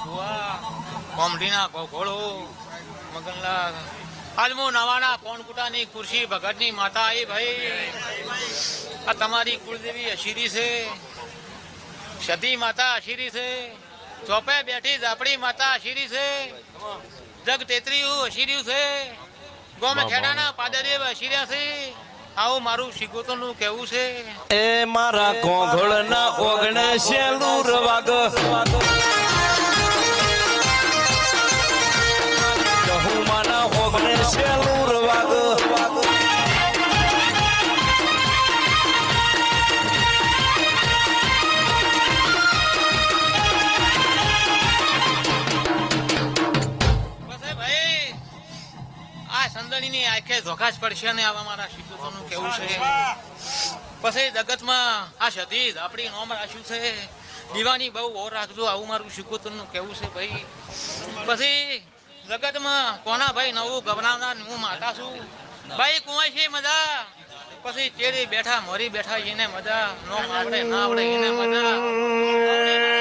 ભુવા કોમડીના ઘોડો મગનલાલ આજમો નવાના કોણકુટાની ખુરશી ભગતની માતા એ ભાઈ આ તમારી કુળદેવી અશીરી છે સતી માતા અશીરી છે ચોપે બેઠી ઝાપડી માતા અશીરી છે જગ તેત્રીયું અશીર્યું છે ગોમે ખેડાના પાદરદેવ અશીર્યા છે આવું મારું શિકોતરનું કહેવું છે એ મારા કોંઘોળના ઓગણે શેલું રવાગ કહુમાના ઓગણે શેલું રવાગ સંદણીની આંખે ધોખા જ પડશે ને આવા મારા શિકોતરનું કેવું છે પછી જગતમાં આ સતી આપણી નોમ રાખ્યું છે દીવાની બહુ ઓર રાખજો આવું મારું શિકોતરનું કેવું છે ભાઈ પછી જગતમાં કોના ભાઈ નવું ગભરાવનાર હું માતા છું ભાઈ કુંવાય છે મજા પછી ચેરી બેઠા મરી બેઠા એને મજા નો આવડે ના આવડે એને મજા